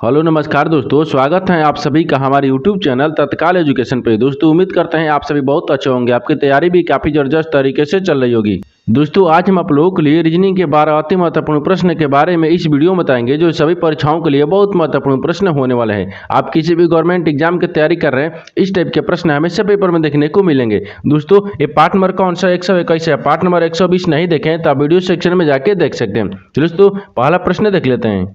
Hello नमस्कार दोस्तों, स्वागत है आप सभी का हमारे यूट्यूब चैनल तत्काल एजुकेशन पे। दोस्तों उम्मीद करते हैं आप सभी बहुत अच्छे होंगे, आपकी तैयारी भी काफ़ी ज़बरदस्त तरीके से चल रही होगी। दोस्तों आज हम आप लोगों के लिए रीजनिंग के 12 अति महत्वपूर्ण प्रश्न के बारे में इस वीडियो में बताएंगे, जो सभी परीक्षाओं के लिए बहुत महत्वपूर्ण प्रश्न होने वाले हैं। आप किसी भी गवर्नमेंट एग्जाम की तैयारी कर रहे हैं, इस टाइप के प्रश्न हमेशा पेपर में देखने को मिलेंगे। दोस्तों ये पार्ट नंबर कौन सा 121 है, पार्ट नंबर 120 नहीं देखें तो आप वीडियो सेक्शन में जाके देख सकते हैं। चलिए दोस्तों पहला प्रश्न देख लेते हैं।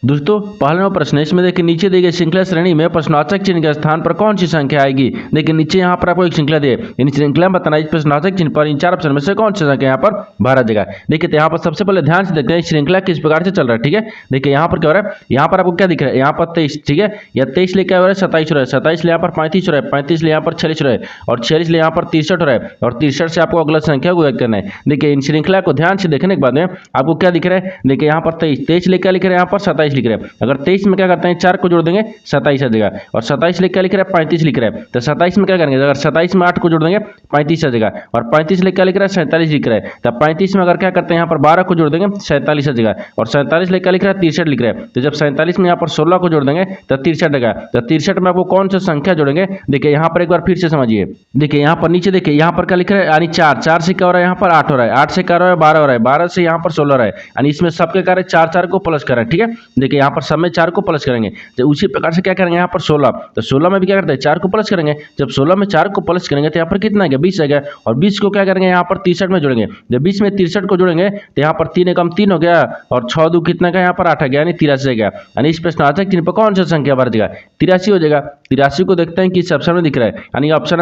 दोस्तों पहला प्रश्न है, इसमें देखिए नीचे दी गई श्रृंखला श्रेणी में प्रश्नवाचक चिन्ह के स्थान पर कौन सी संख्या आएगी। देखिए नीचे यहाँ पर आपको एक श्रृंखला दी है, इन श्रृंखला में बताना इस प्रश्नवाचक चिन्ह पर इन चार ऑप्शन में से कौन सी संख्या यहाँ पर भरा जाएगा। देखिए तो यहाँ पर सबसे पहले ध्यान से देखते हैं श्रृंखला किस प्रकार से चल रहा है। ठीक है, देखिए यहाँ पर क्या हो रहा है, यहाँ पर आपको क्या दिख रहा है, यहाँ पर 23, ठीक है, या 23 ले क्या हो रहा है 27 हो रहा है, 27 ले यहाँ पर 35 हो रहा है, 35 ले यहाँ पर 46 हो रहा है, और 46 ले यहाँ पर 63 हो रहा है, और 63 से आपको अगला संख्या को व्यक्त करना है। देखिए इन श्रृंखला को ध्यान से देखने के बाद में आपको क्या दिख रहा है, देखिए यहाँ पर 23 ले क्या लिख रहा है, यहाँ पर 27 लिख रहा है। अगर 23 में क्या करते हैं 4 को जोड़ देंगे 27 आ जाएगा, और 27 ले क्या लिख रहा है 35 लिख रहा है, तो 27 में क्या करेंगे, अगर 27 में 8 को जोड़ देंगे 35 आ जाएगा, और 35 ले क्या लिख रहा है 47 लिख रहा है, तो 35 में अगर क्या करते हैं यहाँ पर 12 को जोड़ देंगे 47 आ जाएगा, और 47 ले क्या लिख रहा है 63 लिख रहा है, तो जब 47 में यहाँ पर 16 को जोड़ देंगे तो 63 आएगा। तो 63 में आपको कौन सा संख्या जोड़ेंगे, देखिए यहाँ पर एक बार फिर से समझिए। देखिए यहाँ पर नीचे देखिए यहाँ पर क्या लिख रहा है, यानी 4 से क्या हो रहा है, यहाँ पर 8 हो रहा है, 8 से क्या हो रहा है 12 हो रहा है, 12 से यहाँ पर 16 हो रहा है, यानी इसमें सबके कार्य 4 को प्लस कर रहा है। ठीक है, देखिए यहाँ पर सब में 4 को प्लस करेंगे, तो उसी प्रकार से क्या करेंगे यहाँ पर 16, तो 16 में भी क्या करते हैं 4 को प्लस करेंगे, जब 16 में 4 को प्लस करेंगे तो यहाँ पर कितना आ गया 20 आ गया, और 20 को क्या करेंगे यहाँ पर 63 में जोड़ेंगे, जब 20 में 63 को जोड़ेंगे तो यहाँ पर 3 एकम 3 हो गया, और 6 दो कितना का यहाँ पर 8 आ गया, यानी 83 आ गया। यानी इस प्रश्नवाचक चिन्ह पर कौन सा संख्या भर जाएगा, 83 हो जाएगा। 83 को देखते हैं किस ऑप्शन में दिख रहा है, यानी ऑप्शन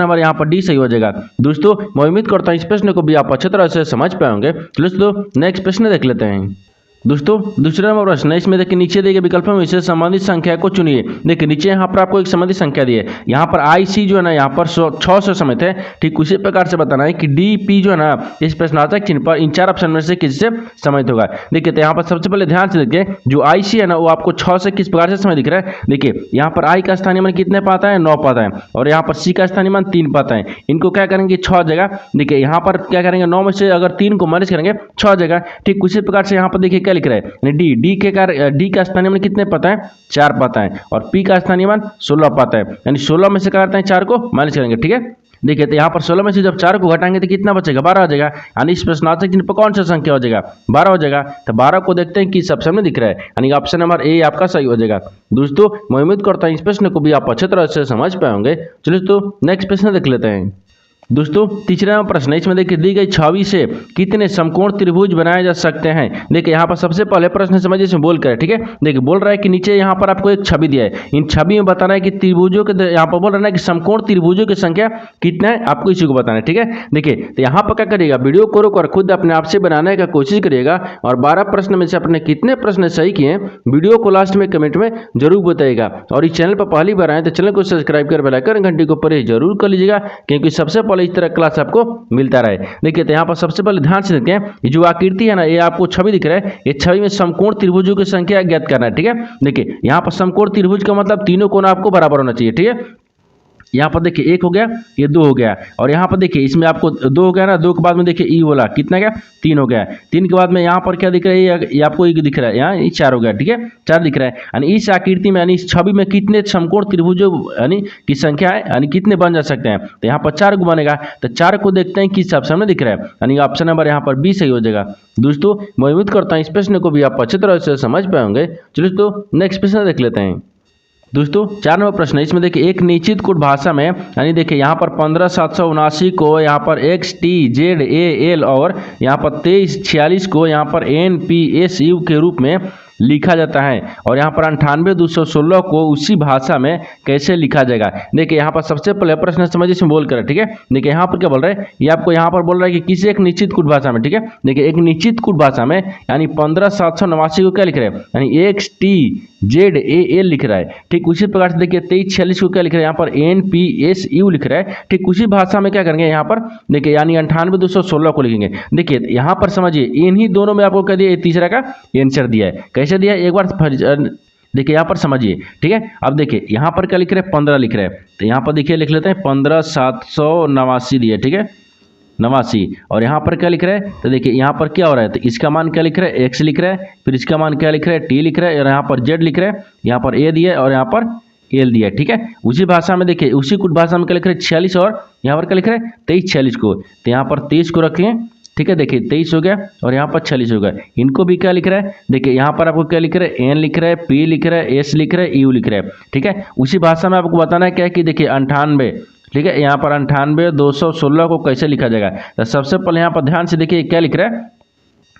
नंबर यहाँ पर डी सही हो जाएगा। दोस्तों मैं उम्मीद करता हूँ इस प्रश्न को भी आप अच्छी तरह से समझ पाएंगे। दोस्तों नेक्स्ट प्रश्न देख लेते हैं। दोस्तों दूसरा नंबर प्रश्न है, इसमें देखिए नीचे दिए गए विकल्पों में से संबंधित संख्या को चुनिए। देखिए नीचे यहाँ पर आपको एक संबंधित संख्या दी है, यहाँ पर IC जो है ना यहाँ पर 6 से समित है। ठीक उसी प्रकार से बताना है कि DP जो है ना इस प्रश्नार्थक चिन्ह पर इन चार ऑप्शन में से किससे समित होगा। देखिए तो यहाँ पर सबसे पहले ध्यान से देखिए, जो IC है ना वो आपको 6 से किस प्रकार से समय दिख रहा है। देखिए यहाँ पर I का स्थानीय मान कितने पाता है 9 पाता है, और यहाँ पर C का स्थानीय मान 3 पाता है। इनको क्या करेंगे 6 जगह, देखिए यहाँ पर क्या करेंगे 9 में से अगर 3 को माइनस करेंगे 6 जगह। ठीक उसी प्रकार से यहाँ पर देखिए क्या लिख रहा है, डी का स्थानीय मान कितने पाता है 4 पाता है, और पी का स्थानीय मान 16 पाता है, यानी 16 में से क्या करते हैं 4 को माइनस करेंगे। ठीक है, देखिए तो यहाँ पर 16 में से जब 4 को घटाएंगे तो कितना बचेगा 12 हो जाएगा, यानी इस प्रश्नार्थक चिन्ह पर कौन सा संख्या हो जाएगा 12 हो जाएगा। तो 12 को देखते हैं किस ऑप्शन में दिख रहा है, यानी ऑप्शन नंबर ए आपका सही हो जाएगा। दोस्तों मैं उम्मीद करता हूँ इस प्रश्न को भी आप अच्छी तरह से समझ पाएंगे। चलिए तो नेक्स्ट प्रश्न देख लेते हैं। दोस्तों तीसरा प्रश्न है, इसमें देखिए दी गई छवि से कितने समकोण त्रिभुज बनाए जा सकते हैं। देखिए यहाँ पर सबसे पहले प्रश्न समझिए, इसमें बोल कर ठीक है, देखिए बोल रहा है कि नीचे यहाँ पर आपको एक छवि दिया है, इन छवि में बताना है कि त्रिभुजों के यहाँ पर बोल रहा है कि समकोण त्रिभुजों की संख्या कितना है, आपको इसी को बताना है। ठीक है, देखिए तो यहाँ पर क्या करिएगा, वीडियो को रोक कर खुद अपने आप से बनाने का कोशिश करिएगा, और 12 प्रश्न में से अपने कितने प्रश्न सही किए वीडियो को लास्ट में कमेंट में जरूर बताइएगा। और इस चैनल पर पहली बार आए तो चैनल को सब्सक्राइब कर बेल आइकन घंटी को प्रेस जरूर कर लीजिएगा, क्योंकि सबसे इस तरह क्लास आपको मिलता रहे। देखिए तो यहाँ पर सबसे पहले ध्यान से देखते हैं, ये जो आकृति है ना ये आपको छवि दिख रहा है, ये छवि में समकोण त्रिभुजों की संख्या ज्ञात करना है। ठीक है, देखिए यहाँ पर समकोण त्रिभुज का मतलब तीनों कोण आपको बराबर होना चाहिए। ठीक है, यहाँ पर देखिए 1 हो गया, ये 2 हो गया, और यहाँ पर देखिए इसमें आपको 2 हो गया ना, 2 के बाद में देखिए ई बोला कितना गया 3 हो गया, 3 के बाद में यहाँ पर क्या दिख रहा है, ये आपको एक दिख रहा है, यहाँ 4 हो गया। ठीक है, 4 दिख रहा है, यानी इस आकृति में यानी इस छवि में कितने समकोण त्रिभुजों यानी की संख्या है, यानी कितने बन जा सकते हैं। तो यहाँ पर 4 को बनेगा, तो 4 को देखते हैं किस ऑप्शन में दिख रहा है, यानी ऑप्शन नंबर यहाँ पर बी सही हो जाएगा। दोस्तों मैं उम्मीद करता हूँ इस प्रश्न को भी आप अच्छी तरह से समझ पाएंगे। चलिए तो नेक्स्ट प्रश्न देख लेते हैं। दोस्तों 4 नंबर प्रश्न है, इसमें देखिए एक निश्चित कूट भाषा में, यानी देखिए यहाँ पर 15,779 को यहाँ पर XTZAL और यहाँ पर 2346 को यहाँ पर NPSU के रूप में लिखा जाता है, और यहाँ पर 98,216 को उसी भाषा में कैसे लिखा जाएगा। देखिए यहाँ पर सबसे पहले प्रश्न समझिए, इसमें बोल कर ठीक है, देखिए यहाँ पर क्या बोल रहे हैं, ये आपको यहाँ पर बोल रहा है कि किसी एक निश्चित कूट भाषा में। ठीक है, देखिए एक निश्चित कूट भाषा में यानी 15,789 को क्या लिख रहे हैं, यानी XTZAL लिख रहा है। ठीक उसी प्रकार से देखिए 2346 को क्या लिख रहा है, यहाँ पर NPSU लिख रहा है। ठीक उसी भाषा में क्या करेंगे यहाँ पर देखिए, यानी 98,216 को लिखेंगे। देखिए यहाँ पर समझिए इन्हीं दोनों में आपको क्या दिया, तीसरा का आंसर दिया है, कैसे दिया है एक बार देखिए यहाँ पर समझिए। ठीक है, अब देखिए यहाँ पर क्या लिख रहे हैं 15 लिख रहे हैं, तो यहाँ पर देखिए लिख लेते हैं 15,789 दिए। ठीक है, 89। और यहाँ पर क्या लिख रहा है, तो देखिए यहाँ पर क्या हो रहा है, तो इसका मान क्या लिख रहा है, x लिख रहा है, फिर इसका मान क्या लिख रहा है, t लिख रहा है, और यहाँ पर z लिख रहा है, यहाँ पर a दिया है और यहाँ पर l दिया है। ठीक है, उसी भाषा में देखिए, उसी कुछ भाषा में क्या लिख रहा है 46 और यहाँ पर क्या लिख रहा है 23 46 को, तो यहाँ पर 23 को रख लें। ठीक है, देखिए 23 हो गया और यहाँ पर 46 हो गया। इनको भी क्या लिख रहा है, देखिए यहाँ पर आपको क्या लिख रहा है, n लिख रहा है, p लिख रहा है, s लिख रहा है, u लिख रहा है। ठीक है, उसी भाषा में आपको बताना है क्या है कि देखिए 98, ठीक है, यहाँ पर 98 216 को कैसे लिखा जाएगा। तो सबसे पहले यहाँ पर ध्यान से देखिए क्या लिख रहा है,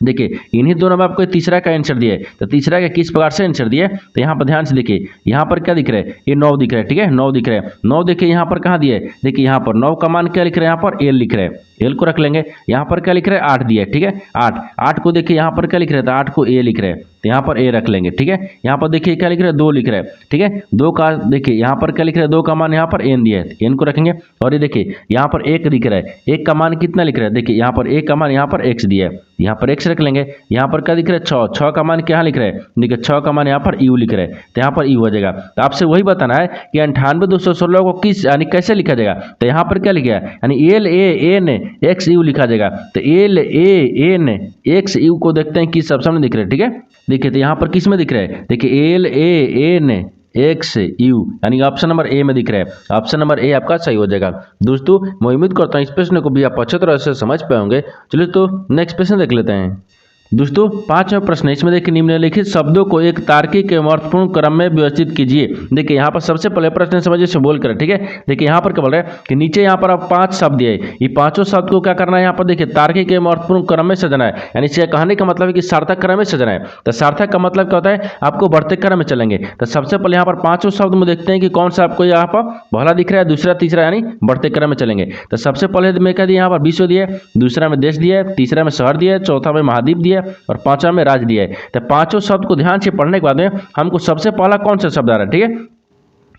देखिए इन्हीं दोनों में आपको तीसरा का आंसर दिया है, तो तीसरा का किस प्रकार से आंसर दिया है, तो यहाँ पर ध्यान से देखिए, यहाँ पर क्या दिख रहा है, ये 9 दिख रहा है। ठीक है, 9 दिख रहा है, 9 देखिए यहाँ पर कहाँ दिया है, देखिए यहाँ पर 9 का मान क्या लिख रहा है, यहाँ पर l लिख रहा है, l को रख लेंगे। यहाँ पर क्या लिख रहा है 8 दिया है। ठीक है, 8 को देखिए यहाँ पर क्या लिख रहा है, तो 8 को a लिख रहा है, तो यहाँ पर a रख लेंगे। ठीक है, यहाँ पर देखिए क्या लिख रहा है 2 लिख रहा है। ठीक है, 2 का देखिए यहाँ पर क्या लिख रहा है, 2 का मान यहाँ पर n दिया है, n को रखेंगे। और ये देखिए यहाँ पर 1 दिख रहा है, 1 का मान कितना लिख रहा है, देखिए यहाँ पर 1 का मान यहाँ पर x दिया है, यहाँ पर x रख लेंगे। यहाँ पर क्या दिख रहा है 6 का मान क्या लिख रहा है, देखिए 6 का मान यहाँ पर u लिख रहा है, तो यहाँ पर u हो जाएगा। तो आपसे वही बताना है कि 98 216 को किस यानी कैसे लिखा जाएगा, तो यहाँ पर क्या लिखा है, यानी l a n x u लिखा जाएगा। तो l a n x u को देखते हैं किस ऑप्शन में दिख रहा है। ठीक है, देखिए तो यहाँ पर किस में दिख रहा है, देखिए l a n x u यानी ऑप्शन नंबर ए में दिख रहा है। ऑप्शन नंबर ए आपका सही हो जाएगा। दोस्तों मैं उम्मीद करता हूँ इस प्रश्न को भी आप अच्छे तरह से समझ पाए होंगे। चलिए तो नेक्स्ट प्रश्न देख लेते हैं। दोस्तों पांचवा प्रश्न, इसमें देखिए निम्नलिखित शब्दों को एक तार्किक एवं अर्थपूर्ण क्रम में व्यवस्थित कीजिए। देखिए यहाँ पर सबसे पहले प्रश्न समझिए से बोल कर, ठीक है। देखिए यहाँ पर क्या बोल रहे हैं कि नीचे यहाँ पर आप 5 शब्द दिए, ये पांचों शब्द को क्या करना है, यहाँ पर देखिए तार्किक एवं अर्थपूर्ण क्रम में सजाना है। यानी इसे कहने का मतलब है कि सार्थक क्रम में सजाना है। तो सार्थक का मतलब क्या होता है, आपको बढ़ते क्रम में चलेंगे। तो सबसे पहले यहाँ पर पांचों शब्द में देखते हैं कि कौन सा आपको यहाँ पर पहला दिख रहा है, दूसरा तीसरा, यानी बढ़ते क्रम में चलेंगे। तो सबसे पहले मैं कह दिया यहाँ पर विश्व दिया, दूसरा में देश दिया, तीसरा में शहर दिया, चौथा में महाद्वीप दिया और पांचवा में राज दिया है। तो पांचों शब्द को ध्यान से पढ़ने के बाद में हमको सबसे पहला कौन सा शब्द आ रहा है, ठीक है।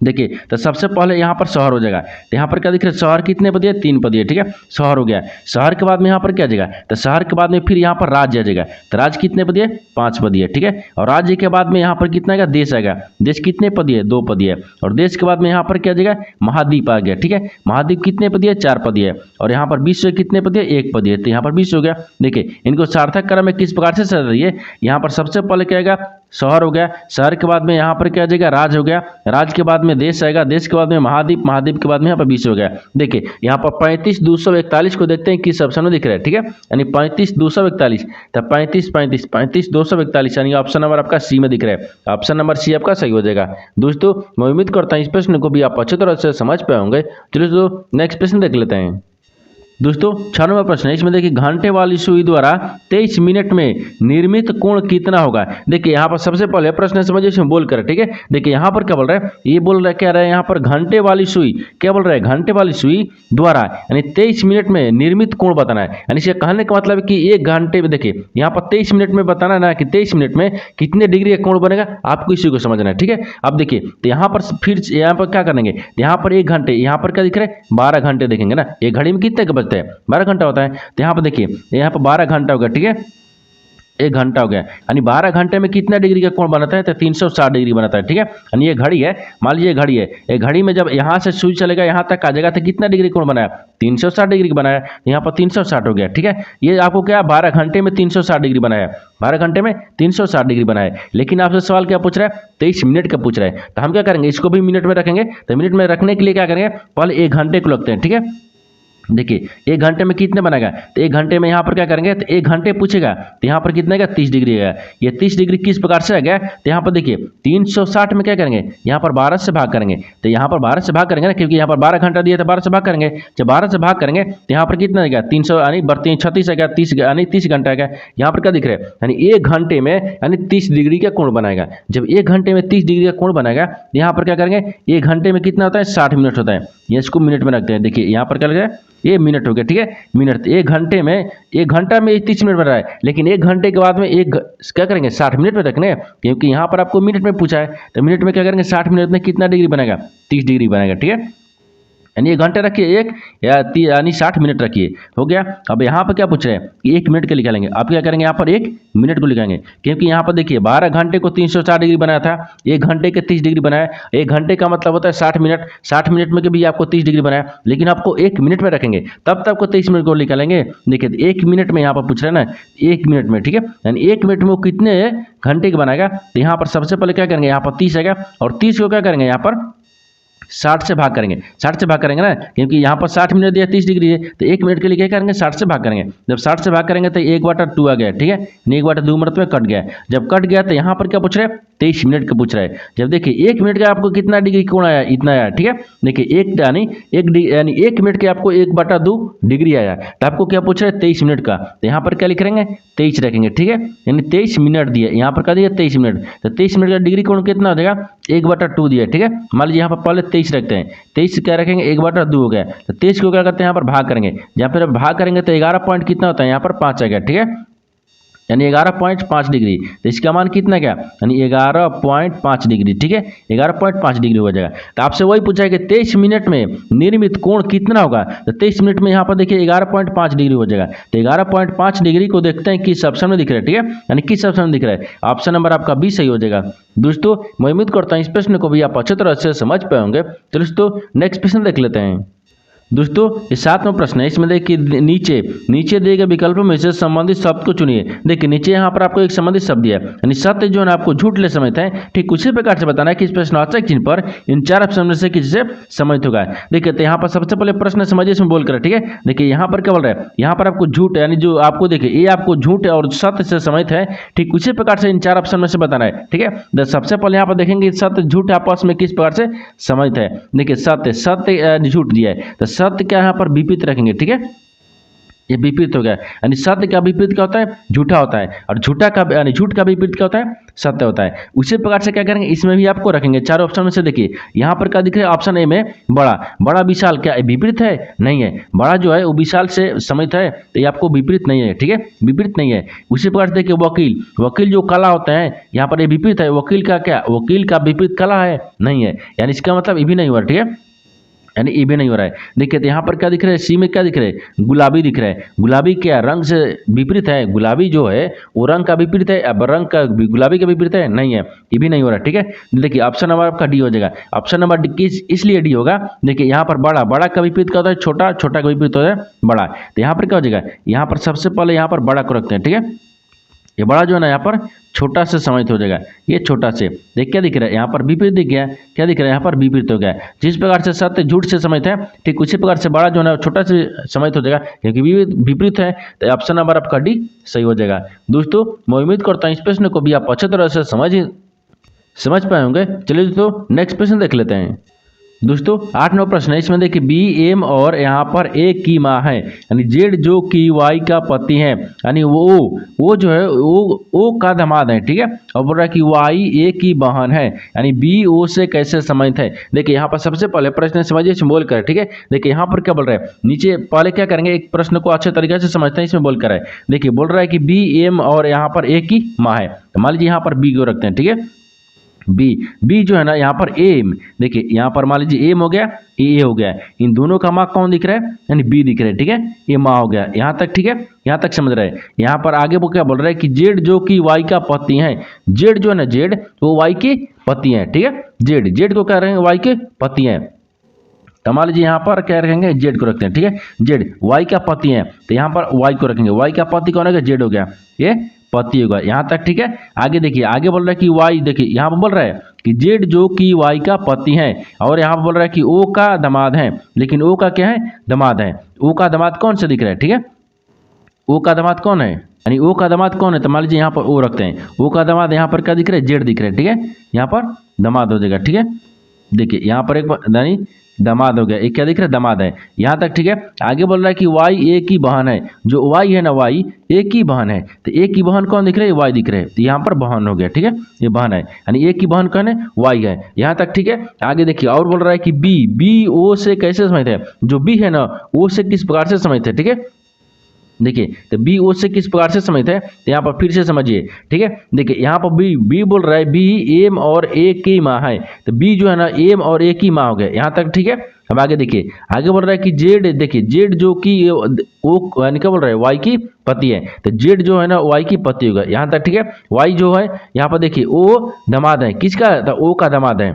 देखिए तो सबसे पहले यहाँ पर शहर हो जाएगा। तो यहाँ पर क्या दिख रहा है, शहर कितने पद है, 3 पद है, ठीक है। शहर हो गया। शहर के बाद में यहाँ पर क्या जाएगा, तो शहर के बाद में फिर यहाँ पर राज्य आ जाएगा। तो राज्य कितने पद है, 5 पद है, ठीक है। और राज्य के बाद में यहाँ पर कितना आएगा, देश आएगा। देश कितने पद है, 2 पद है। और देश के बाद में यहाँ पर क्या जाएगा, महाद्वीप आ गया, ठीक है। महाद्वीप कितने पद है, 4 पद है। और यहाँ पर विश्व कितने पद है, 1 पद है। तो यहाँ पर विश्व हो गया। देखिए इनको सार्थक क्रम में किस प्रकार से सजा रही है, यहाँ पर सबसे पहले क्या आएगा, शहर हो गया। शहर के बाद में यहाँ पर क्या आ जाएगा, राज्य हो गया। राज्य के बाद में देश आएगा। देश के बाद में महाद्वीप, महाद्वीप के बाद में यहाँ पर विश्व हो गया। देखिए यहाँ पर 35 241 को देखते हैं किस ऑप्शन में दिख रहा है, ठीक है। यानी 35 241, तो 35 241 यानी ऑप्शन नंबर आपका सी में दिख रहा है। ऑप्शन नंबर सी आपका सही हो जाएगा। दोस्तों मैं उम्मीद करता हूँ इस प्रश्न को भी आप अच्छी तरह से समझ पाए होंगे। चलिए तो नेक्स्ट प्रश्न देख लेते हैं। दोस्तों 6 नंबर प्रश्न है, इसमें देखिए घंटे वाली सुई द्वारा 23 मिनट में निर्मित कोण कितना होगा। देखिए यहाँ पर सबसे पहले प्रश्न समझिए इसमें बोल कर, ठीक है। देखिए यहाँ पर क्या बोल रहा है, ये बोल रहा है क्या रहा है, यहाँ पर घंटे वाली सुई क्या बोल रहा है, घंटे वाली सुई द्वारा यानी 23 मिनट में निर्मित कोण बताना है। यानी इसे कहने का मतलब है कि 1 घंटे में, देखिए यहाँ पर 23 मिनट में बताना है ना कि 23 मिनट में कितने डिग्री का कोण बनेगा, आपको इसी को समझना है, ठीक है। अब देखिए तो यहाँ पर फिर यहाँ पर क्या करेंगे, यहाँ पर 1 घंटे, यहाँ पर क्या दिख रहा है 12 घंटे देखेंगे ना, एक घड़ी में कितने का बचता है, 12 घंटा होता है। तो यहाँ पर देखिए यहाँ पर 12 घंटा हो गया, ठीक है। 1 घंटा हो गया, यानी 12 घंटे में कितना डिग्री का कोण बनाता है, तो 360 डिग्री बनाता है, ठीक है। यानी ये घड़ी है, मान लीजिए घड़ी है, ये घड़ी में जब यहाँ से सुई चलेगा यहाँ तक आ जाएगा तो कितना डिग्री कोण बनाया, 360 डिग्री बनाया। यहाँ पर 360 हो गया, ठीक है। ये आपको क्या 12 घंटे में 360 डिग्री बनाया, 12 घंटे में 360 डिग्री बनाया। लेकिन आपसे सवाल क्या पूछ रहा है, 23 मिनट का पूछ रहा है। तो हम क्या करेंगे, इसको भी मिनट में रखेंगे। तो मिनट में रखने के लिए क्या करेंगे, पहले 1 घंटे को लगते हैं, ठीक है। देखिए 1 घंटे में कितने बनेगा, तो 1 घंटे में यहाँ पर क्या करेंगे, तो 1 घंटे पूछेगा तो यहाँ पर कितने का 30 डिग्री है। ये 30 डिग्री किस प्रकार से आ गया, तो यहाँ पर देखिए 360 में क्या करेंगे, यहाँ पर 12 से भाग करेंगे। तो यहाँ पर 12 से भाग करेंगे ना, क्योंकि यहाँ पर 12 घंटा दिया तो 12 से भाग करेंगे। जब 12 से भाग करेंगे तो यहाँ पर कितना आएगा, 300 यानी 36 आएगा, 30 यानी 30 घंटा आएगा। यहाँ पर क्या दिख रहा है, यानी 1 घंटे में यानी 30 डिग्री का कोण बनाएगा। जब 1 घंटे में 30 डिग्री का कोण बनाएगा यहाँ पर क्या करेंगे, 1 घंटे में कितना होता है, 60 मिनट होता है। ये इसको मिनट में रखते हैं। देखिए यहाँ पर क्या लगा है, ये मिनट हो गया, ठीक है। मिनट 1 घंटे में, 1 घंटा में 30 मिनट बन रहा है, लेकिन 1 घंटे के बाद में क्या करेंगे, 60 मिनट में रखने, क्योंकि यहाँ पर आपको मिनट में पूछा है। तो मिनट में क्या करेंगे, 60 मिनट में कितना डिग्री बनेगा, 30 डिग्री बनेगा, ठीक है। यानी 1 घंटे रखिए, एक यानी 60 मिनट रखिए, हो गया। अब यहाँ पर क्या पूछ रहे हैं कि 1 मिनट के निकालेंगे। आप क्या करेंगे, यहाँ पर 1 मिनट को लिखेंगे, क्योंकि यहाँ पर देखिए 12 घंटे को 360 डिग्री बनाया था, 1 घंटे के 30 डिग्री बनाया। 1 घंटे का मतलब होता है 60 मिनट, 60 मिनट में के भी आपको 30 डिग्री बनाया, लेकिन आपको 1 मिनट में रखेंगे तब तक को 23 मिनट को निकालेंगे। देखिए 1 मिनट में यहाँ पर पूछ रहे हैं ना, 1 मिनट में, ठीक है, यानी 1 मिनट में वो कितने घंटे का बनाएगा। तो यहाँ पर सबसे पहले क्या करेंगे, यहाँ पर 30 आएगा और 30 को क्या करेंगे, यहाँ पर 60 से भाग करेंगे, 60 से भाग करेंगे ना, क्योंकि यहाँ पर 60 मिनट दिया 30 डिग्री है, तो 1 मिनट के लिए क्या करेंगे, 60 से भाग करेंगे। जब 60 से भाग करेंगे तो 1/2 आ गया, ठीक है, 1/2 मतलब में कट गया। जब कट गया तो यहाँ पर क्या पूछ रहे हैं, 23 मिनट का पूछ रहा है। जब देखिए 1 मिनट का आपको कितना डिग्री कोण आया, इतना आया, ठीक है। देखिए यानी 1 मिनट के आपको 1/2 डिग्री आया, तो आपको क्या पूछ रहे हैं, 23 मिनट का। तो यहाँ पर क्या लिख रहेंगे, 23 रखेंगे, ठीक है, यानी 23 मिनट दिए, यहाँ पर क्या दिया 23 मिनट, तो 23 मिनट का डिग्री कोण कितना हो जाएगा, 1/2 दिया, ठीक है। मान लीजिए यहाँ पर पहले 23 रखते हैं, 23 क्या रखेंगे, 1/2 हो गया, तो 23 को क्या करते हैं, यहाँ पर भाग करेंगे। जहाँ पर भाग करेंगे तो 11 पॉइंट कितना होता है, यहाँ पर 5 आ गया, ठीक है, यानी 11.5 डिग्री। तो इसका मान कितना क्या, यानी 11.5 डिग्री, ठीक है, 11.5 डिग्री हो जाएगा। तो आपसे वही पूछा है कि 23 मिनट में निर्मित कोण कितना होगा, तो 23 मिनट में यहाँ पर देखिए 11.5 डिग्री हो जाएगा। तो 11.5 डिग्री को देखते हैं किस ऑप्शन में दिख रहा है, ठीक है, यानी किस ऑप्शन में दिख रहा है, ऑप्शन नंबर आपका बी सही हो जाएगा। दोस्तों मैं उम्मीद करता हूँ इस प्रश्न को भी आप अच्छी तरह से समझ पाए होंगे। तो दोस्तों नेक्स्ट प्रश्न देख लेते हैं। दोस्तों ये 7वां प्रश्न है, इसमें देखिए नीचे दिए गए विकल्पों में से संबंधित शब्द को चुनिए। देखिए नीचे यहाँ पर आपको एक संबंधित शब्द दिया है, यानी सत्य जो है आपको झूठ ले समझते हैं, ठीक उसी प्रकार से बताना है कि इस प्रश्नवाचक चिन्ह पर इन 4 ऑप्शन में से किसी से समझित होगा। देखिए तो यहाँ पर सबसे पहले प्रश्न समझिए, इसमें बोल कर, ठीक है। देखिए यहाँ पर क्या बोल रहा है, यहाँ पर आपको झूठ, यानी जो आपको देखिए ये आपको झूठ और सत्य से समझित है, ठीक उसी प्रकार से इन 4 ऑप्शन में से बताना है, ठीक है। तो सबसे पहले यहाँ पर देखेंगे सत्य झूठ आपस में किस प्रकार से समझित है। देखिए सत्य झूठ दिया है, तो सत्य क्या यहाँ पर विपरीत रखेंगे, ठीक है, ये विपरीत हो गया, यानी सत्य का विपरीत क्या होता है, झूठा होता है, और झूठा का यानी झूठ का विपरीत क्या होता है, सत्य होता है। उसी प्रकार से क्या करेंगे, इसमें भी आपको रखेंगे 4 ऑप्शन में से। देखिए यहाँ पर क्या दिख रहा है, ऑप्शन ए में बड़ा विशाल, क्या विपरीत है, नहीं है, बड़ा जो है वो विशाल से समझित है, तो ये आपको विपरीत नहीं है, ठीक है, विपरीत नहीं है। उसी प्रकार से देखिए वकील जो कला होता है, यहाँ पर ये विपरीत है, वकील का विपरीत कला है, नहीं है, यानी इसका मतलब ये भी नहीं हुआ, ठीक है, यानी ये भी नहीं हो रहा है। देखिए तो यहाँ पर क्या दिख रहा है, सी में क्या दिख रहा है, गुलाबी दिख रहा है। गुलाबी क्या रंग से विपरीत है, गुलाबी जो है वो रंग का विपरीत है, अब रंग का गुलाबी का विपरीत है, नहीं है, ये भी नहीं हो रहा है, ठीक है। देखिए ऑप्शन नंबर आपका डी हो जाएगा। ऑप्शन नंबर डी इसलिए डी होगा, देखिए यहाँ पर बड़ा का विपरीत क्या होता है, छोटा का विपरीत होता है बड़ा। तो यहाँ पर क्या हो जाएगा, यहाँ पर सबसे पहले यहाँ पर बड़ा को रखते हैं, ठीक है, ये बड़ा जो है ना यहाँ पर छोटा से समझित हो जाएगा, ये छोटा से। देख क्या दिख रहा है, यहाँ पर विपरीत दिख गया, क्या दिख रहा है, यहाँ पर विपरीत हो गया। जिस प्रकार से सत्य झूठ से समझित है, ठीक उसी प्रकार से बड़ा जो है ना छोटा से समझित हो जाएगा, क्योंकि विपरीत है। तो ऑप्शन नंबर आपका डी सही हो जाएगा। दोस्तों मैं उम्मीद करता हूँ इस प्रश्न को भी आप अच्छी तरह से समझ पाए होंगे। चलिए दोस्तों नेक्स्ट प्रश्न देख लेते हैं। दोस्तों 8वां प्रश्न है, इसमें देखिए बी एम और यहाँ पर ए की माँ है, यानी जेड जो कि वाई का पति है, यानी वो जो है वो ओ का दामाद है, ठीक है, और बोल रहा है कि वाई ए की बहन है, यानी बी ओ से कैसे संबंधित है। देखिए यहाँ पर सबसे पहले प्रश्न समझिए, इसमें बोल कर, ठीक है। देखिए यहाँ पर क्या बोल रहा है, नीचे पहले क्या करेंगे, एक प्रश्न को अच्छे तरीके से समझते हैं, इसमें बोल कर है। देखिए बोल रहा है कि बी एम और यहाँ पर ए की माँ है, तो मान लीजिए यहाँ पर बी को रखते हैं, ठीक है, बी जो है ना यहाँ पर एम, देखिए यहाँ पर मान लीजिए एम हो गया, ए हो गया, इन दोनों का माँ कौन दिख रहा है, यानी बी दिख रहा है, ठीक है, ये माँ हो गया। यहाँ तक ठीक है, यहाँ तक समझ रहे हैं। यहाँ पर आगे वो क्या बोल रहा है कि जेड जो कि वाई का पति है, जेड जो है ना जेड तो वाई के पति है, ठीक है, जेड को कह रहे हैं वाई के पति है। तो मान लीजिए यहाँ पर क्या रखेंगे, जेड को रखते हैं, ठीक है, जेड वाई का पति है, तो यहाँ पर वाई को रखेंगे, वाई का पति कौन है, जेड हो गया, ये पति होगा। यहाँ तक ठीक है। आगे देखिए, आगे बोल रहा है कि वाई, देखिए यहाँ पर बोल रहा है कि जेड जो कि वाई का पति है, और यहाँ पर बोल रहा है कि ओ का दामाद है, लेकिन ओ का क्या है, दामाद है। ओ का दामाद कौन से दिख रहा है, ठीक है, ओ का दामाद कौन है, यानी ओ का दामाद कौन है, तो मान लीजिए यहाँ पर ओ रखते हैं, ओ का दामाद यहाँ पर क्या दिख रहा है, जेड दिख रहा है, ठीक है, यहाँ पर दामाद हो जाएगा, ठीक है। देखिए यहाँ पर एक यानी दामाद हो गया, एक क्या दिख रहा है, दामाद है। यहाँ तक ठीक है। आगे बोल रहा है कि वाई ए की बहन है, जो वाई है ना, वाई ए की बहन है, तो ए की बहन कौन दिख रहा है, वाई दिख रहा है, तो यहाँ पर बहन हो गया, ठीक है, ये बहन है, यानी ए की बहन कौन है, वाई है। यहाँ तक ठीक है। आगे देखिए और बोल रहा है कि बी ओ से कैसे समझते हैं, जो बी है ना ओ से किस प्रकार से समझते हैं, ठीक है। देखिए तो बी ओ से किस प्रकार से समझते हैं, तो यहाँ पर फिर से समझिए, ठीक है। देखिए यहाँ पर बी बोल रहा है बी एम और ए की माँ है, तो बी जो है ना एम और ए की माँ हो गया यहाँ तक, ठीक है। अब आगे देखिए, आगे बोल रहा है कि जेड, देखिए जेड जो कि ओ यानी क्या बोल रहा है वाई की पति है, तो जेड जो है ना वाई की पति होगा यहाँ तक, ठीक है। वाई जो है यहाँ पर देखिए ओ दामाद है, किसका, तो ओ का दामाद है।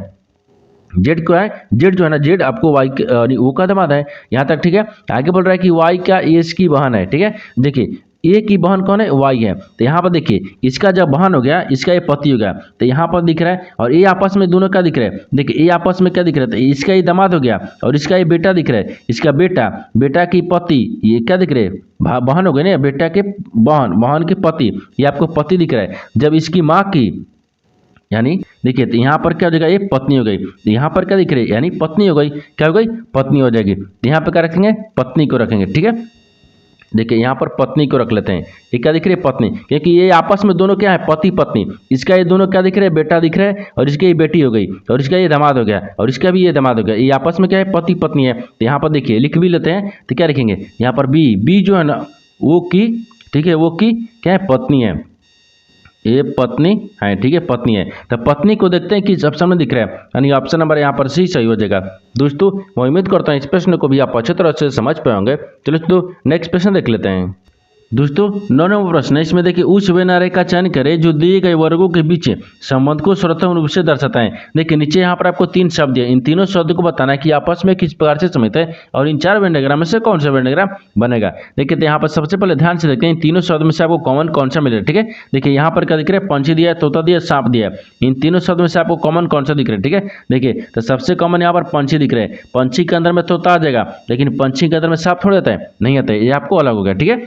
जेड क्या है, जेड जो है ना जेड आपको वाई ओ का दामाद है यहाँ तक, ठीक है। आगे बोल रहा है कि वाई क्या एस की बहन है, ठीक है। देखिए ए की बहन कौन है, वाई है, तो यहाँ पर देखिए इसका जब बहन हो गया इसका ये पति हो गया, तो यहाँ पर दिख रहा है, और ये आपस में दोनों क्या दिख रहा है, देखिए ये आपस में क्या दिख रहा है, तो इसका ये दामाद हो गया और इसका ये बेटा दिख रहा है, इसका बेटा, बेटा की पति, ये क्या दिख रहे हैं, बहन हो गए ना, बेटा के बहन, बहन के पति, ये आपको पति दिख रहा है। जब इसकी माँ की, यानी देखिए तो यहाँ पर क्या हो जाएगा, ये पत्नी हो गई, तो यहाँ पर क्या दिख रही है, यानी पत्नी हो गई, क्या हो गई, पत्नी हो जाएगी, तो यहाँ पर क्या रखेंगे, पत्नी को रखेंगे, ठीक है। देखिए यहाँ पर पत्नी को रख लेते हैं, ये क्या दिख रही है, पत्नी, क्योंकि ये आपस में दोनों क्या है, पति पत्नी, इसका ये दोनों क्या दिख रहे हैं, बेटा दिख रहा है, और इसकी ये बेटी हो गई, और इसका ये दामाद हो गया, और इसका भी ये दामाद हो गया, ये आपस में क्या है, पति पत्नी है। तो यहाँ पर देखिए लिख भी लेते हैं, तो क्या लिखेंगे यहाँ पर बी जो है ना वो की, ठीक है, वो की क्या है, पत्नी है, ये पत्नी है, ठीक है, पत्नी है। तो पत्नी को देखते हैं किस ऑप्शन में दिख रहा है, यानी ऑप्शन नंबर यहाँ पर सी सही हो जाएगा। दोस्तों मैं उम्मीद करता हूँ इस प्रश्न को भी आप अच्छी तरह से समझ पाए होंगे। चलो दोस्तों नेक्स्ट प्रश्न देख लेते हैं। दोस्तों 9 नंबर प्रश्न है, इसमें देखिए उस वे नारे का चयन करें जो दिए गए वर्गों के बीच संबंध को सर्वोत्तम रूप से दर्शाता है। देखिए नीचे यहाँ पर आपको 3 शब्द है, इन तीनों शब्द को बताना है कि आपस में किस प्रकार से समझते हैं और इन 4 वेन डायग्राम में से कौन सा वेन डायग्राम बनेगा। देखिए तो यहाँ पर सबसे पहले ध्यान से देखते हैं इन तीनों शब्द में से आपको कॉमन कौन सा मिल रहा है, ठीक है। देखिए यहाँ पर क्या दिख रहा है, पंछी दिया है, तोता दिया है, सांप दिया है, इन तीनों शब्द में से आपको कॉमन कौन सा दिख रहा है, ठीक है। देखिए तो सबसे कॉमन यहाँ पर पंछी दिख रहा है, पंछी के अंदर में तोता आ जाएगा, लेकिन पंछी के अंदर में सांप थोड़ा आता है, नहीं आता है, ये आपको अलग हो गया, ठीक है।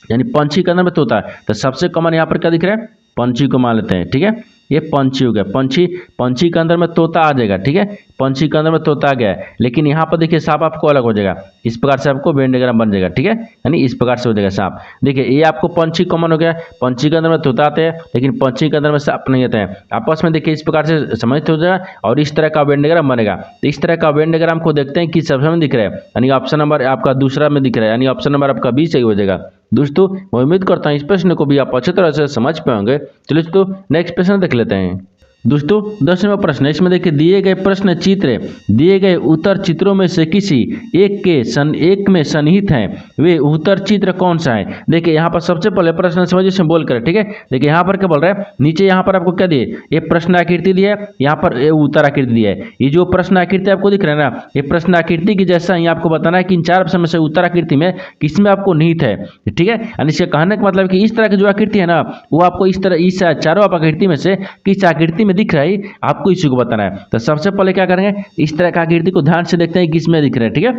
यानी पंछी के अंदर में तोता है, तो सबसे कॉमन यहाँ पर क्या दिख रहा है, पंछी को मान लेते हैं, ठीक है। ये पंछी हो गया, पंछी के अंदर में तोता आ जाएगा, ठीक है, पंछी के अंदर में तोता आ गया है, लेकिन यहाँ पर देखिए सांप आपको अलग हो जाएगा, इस प्रकार से आपको वेन डायग्राम बन जाएगा, ठीक है, यानी इस प्रकार से हो जाएगा सांप। देखिए ये आपको पंछी कॉमन हो गया, पंछी के अंदर में तोता आते हैं, लेकिन पंछी के अंदर में सांप नहीं आता है, आपस में देखिए इस प्रकार से समझते हो जाएगा और इस तरह का वेन डायग्राम बनेगा। तो इस तरह का वेन डायग्राम को देखते हैं किस ऑप्शन में दिख रहा है, यानी ऑप्शन नंबर आपका दूसरा में दिख रहा है, यानी ऑप्शन नंबर आपका बी सही हो जाएगा। दोस्तों मैं उम्मीद करता हूँ इस प्रश्न को भी आप अच्छी तरह से समझ पाएंगे। चलिए दोस्तों नेक्स्ट प्रश्न देख लेते हैं। दोस्तों 10वां प्रश्न है, इसमें देखिए दिए गए प्रश्न चित्र दिए गए उत्तर चित्रों में से किसी एक में सन्निहित हैं, वे उत्तर चित्र कौन सा है। देखिए यहाँ पर सबसे पहले प्रश्न समझिए से बोल कर, ठीक है। देखिए यहाँ पर क्या बोल रहा है, नीचे यहाँ पर आपको क्या दिए, ये प्रश्न आकृति दिया है, यहाँ पर उत्तर आकृति दिया है। ये जो प्रश्न आकृति आपको दिख रहा है ना, ये प्रश्न आकृति की जैसा ही आपको बताना है कि इन 4 ऑप्शन में से उत्तर आकृति में किसमें आपको निहित है, ठीक है। यानी इसके कहने का मतलब कि इस तरह की जो आकृति है ना, वो आपको इस तरह इस चारों आकृति में से किस आकृति में दिख रहा है आपको इसी को बताना है। तो सबसे पहले क्या करेंगे, इस तरह का आकृति को ध्यान से देखते हैं किसमें दिख रहा है, ठीक है।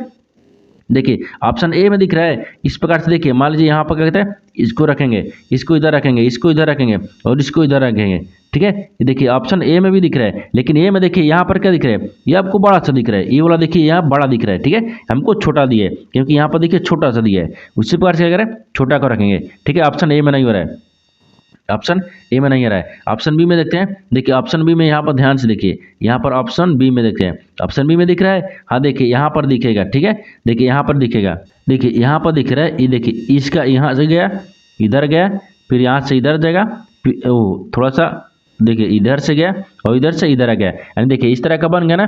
देखिए ऑप्शन ए में दिख रहा है, इस प्रकार से देखिए, मान लीजिए यहाँ पर क्या कहते हैं, इसको रखेंगे, इसको इधर रखेंगे, इसको इधर रखेंगे और इसको इधर रखेंगे, ठीक है। ये देखिए ऑप्शन ए में भी दिख रहा है, लेकिन ए में देखिए यहाँ पर क्या दिख रहा है, ये आपको बड़ा सा दिख रहा है, ये वाला देखिए यहाँ बड़ा दिख रहा है, ठीक है। हमको छोटा दिया है क्योंकि यहाँ पर देखिए छोटा सा दिया है, उसी प्रकार से क्या करें, छोटा को रखेंगे, ठीक है। ऑप्शन ए में नहीं हो रहा है, ऑप्शन ए में नहीं आ रहा है। ऑप्शन बी में देखते हैं, देखिए ऑप्शन बी में यहाँ पर ध्यान से देखिए, यहाँ पर ऑप्शन बी में देखते हैं, ऑप्शन बी में दिख रहा है, हाँ देखिए यहाँ पर दिखेगा, ठीक है। देखिए यहाँ पर दिखेगा, देखिए यहाँ पर दिख रहा है, ये देखिए इसका यहाँ से गया, इधर गया, फिर यहाँ से इधर जाएगा, थोड़ा सा देखिए इधर से गया और इधर से इधर आ गया, यानी देखिए इस तरह का बन गया ना,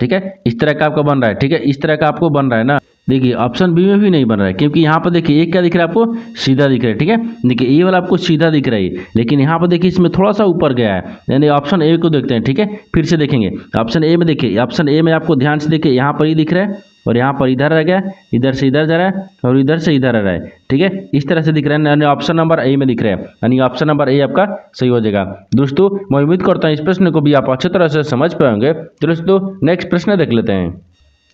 ठीक है, इस तरह का आपको बन रहा है, ठीक है, इस तरह का आपको बन रहा है ना। देखिए ऑप्शन बी में भी नहीं बन रहा है क्योंकि यहाँ पर देखिए एक क्या दिख रहा है, आपको सीधा दिख रहा है, ठीक है। देखिए ये वाला आपको सीधा दिख रहा है, लेकिन यहाँ पर देखिए इसमें थोड़ा सा ऊपर गया है, यानी ऑप्शन ए को देखते हैं, ठीक है। फिर से देखेंगे ऑप्शन ए में, देखिए ऑप्शन ए में आपको ध्यान से देखिए, यहाँ पर ही दिख रहा है और यहाँ पर इधर रह गया, इधर से इधर जा रहा है और इधर से इधर आ रहा है, ठीक है, इस तरह से दिख रहा है, यानी ऑप्शन नंबर ए में दिख रहा है, यानी ऑप्शन नंबर ए आपका सही हो जाएगा। दोस्तों मैं उम्मीद करता हूँ इस प्रश्न को भी आप अच्छी तरह से समझ पाएंगे। तो दोस्तों नेक्स्ट प्रश्न देख लेते हैं।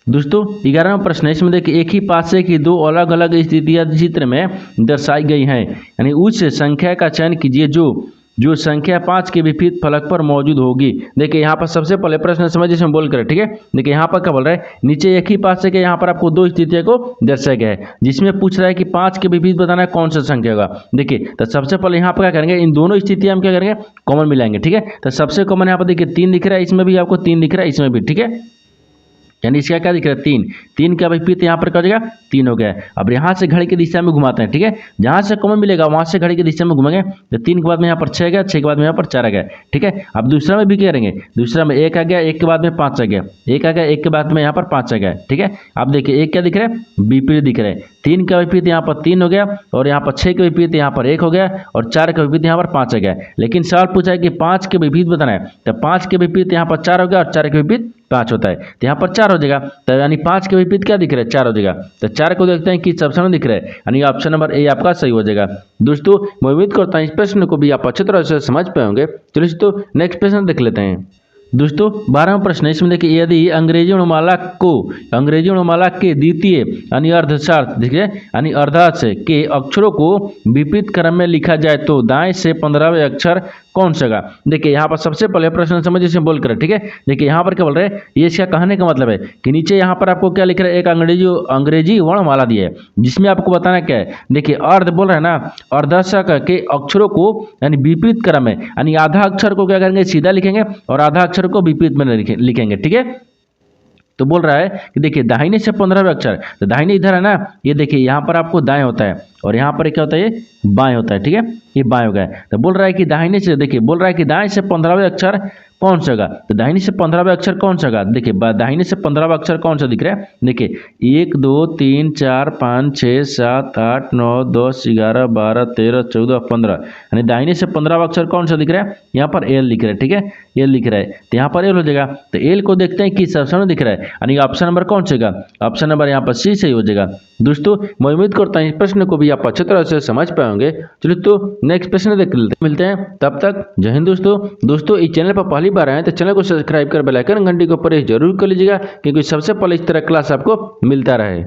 दोस्तों 11वां प्रश्न है, इसमें देखिए एक ही पासे की 2 अलग अलग स्थितियां चित्र में दर्शाई गई हैं, यानी उस संख्या का चयन कीजिए जो संख्या 5 के विपरीत फलक पर मौजूद होगी। देखिए यहाँ पर सबसे पहले प्रश्न समझिए इसमें बोल कर, ठीक है। देखिए यहाँ पर क्या बोल रहा है, नीचे एक ही पासे के यहाँ पर आपको 2 स्थितियों को दर्शाया गया है, जिसमें पूछ रहा है कि 5 के विपरीत बताना है कौन सा संख्या होगा। देखिए तो सबसे पहले यहाँ पर क्या करेंगे, इन दोनों स्थितियां हम क्या करेंगे, कॉमन मिलाएंगे, ठीक है। तो सबसे कॉमन यहाँ पर देखिए 3 दिख रहा है, इसमें भी आपको 3 दिख रहा है, इसमें भी, ठीक है। यानी इसका क्या दिख रहा है 3, 3 का विपरीत यहाँ पर क्या हो जाएगा 3 हो गया। अब यहाँ से घड़ी की दिशा में घुमाते हैं, ठीक है, जहाँ से कॉमन मिलेगा वहाँ से घड़ी की दिशा में घुमाएंगे तो 3 के बाद में यहाँ पर 6 गया, 6 के बाद में यहाँ पर 4 आ गया, ठीक है। अब दूसरा में भी क्या करेंगे, दूसरा में 1 आ गया, 1 के बाद में 5 आ गया, 1 आ गया, 1 के बाद में यहाँ पर 5 आ गया, ठीक है। अब देखिए 1 क्या दिख रहा है विपरीत दिख रहा है, 3 का विपरीत यहाँ पर 3 हो गया और यहाँ पर 6 के विपरीत यहाँ पर 1 हो गया और 4 के विपरीत यहाँ पर 5 आ गया। लेकिन सवाल पूछा है कि 5 के विपरीत बताना है, तो 5 के विपरीत यहाँ पर 4 हो गया और 4 के विपरीत 5 होता है, तो यहाँ पर 4 हो जाएगा। तो यानी 5 के विपरीत क्या दिख रहा है 4 हो जाएगा। तो 4 को देखते हैं किस ऑप्शन में दिख रहा है, यानी ऑप्शन नंबर ए आपका सही हो जाएगा। दोस्तों मैं उम्मीद करता हूँ इस प्रश्न को भी आप अच्छी तरह से समझ पाए होंगे। तो दोस्तों नेक्स्ट प्रश्न देख लेते हैं। दोस्तों 12वां प्रश्न है, इसमें देखिए यदि अंग्रेजी वर्णमाला के द्वितीय यानी अर्धसार्थ देखिए यानी अर्धांश के अक्षरों को विपरीत क्रम में लिखा जाए तो दाएं से 15वें अक्षर कौन सा होगा। देखिए यहाँ पर सबसे पहले प्रश्न समझिए इसमें बोल कर, ठीक है। देखिए यहाँ पर क्या बोल रहे हैं, ये इसका कहने का मतलब है कि नीचे यहाँ पर आपको क्या लिख रहा है, एक अंग्रेजी वर्णमाला दिया है जिसमें आपको बताना क्या है। देखिए अर्ध बोल रहे हैं ना, अर्धशक के अक्षरों को यानी विपरीत क्रम में यानी आधा अक्षर को क्या करेंगे सीधा लिखेंगे और आधा अक्षर को विपरीत में लिखेंगे, ठीक है। तो बोल रहा है कि देखिए दाहिने से 15वें अक्षर, तो दाहिने इधर है ना, ये देखिए यहाँ पर आपको दाएं होता है और यहाँ पर क्या होता है ये बाएं होता है, ठीक है, ये बाएं हो गया। तो बोल रहा है कि दाहिने से देखिए बोल रहा है कि दाएं से 15वें अक्षर कौन सा होगा। तो दाहिने से 15वें अक्षर कौन सा होगा, देखिए दाहिने से 15वां अक्षर कौन सा दिख रहा है, देखिए 1 2 3 4 5 6 7 8 9 10 11 12 13 14 15 यानी दाहिने से 15वां अक्षर कौन सा दिख रहा है, यहाँ पर एल दिख रहा है, ठीक है, एल दिख रहा है, तो यहाँ पर एल हो जाएगा। तो एल को देखते हैं किस ऑप्शन में दिख रहा है, यानी ऑप्शन नंबर कौन सा होगा, ऑप्शन नंबर यहाँ पर सी सही हो जाएगा। दोस्तों मैं उम्मीद करता हूँ इस प्रश्न को भी आप अच्छी तरह से समझ पाएंगे। चलिए तो नेक्स्ट प्रश्न देख मिलते हैं, तब तक जय हिंद। दोस्तों इस चैनल पर पहली बार आए तो चैनल को सब्सक्राइब कर बेल आइकन घंटी को प्रेस जरूर कर लीजिएगा क्योंकि सबसे पहले इस तरह क्लास आपको मिलता रहे।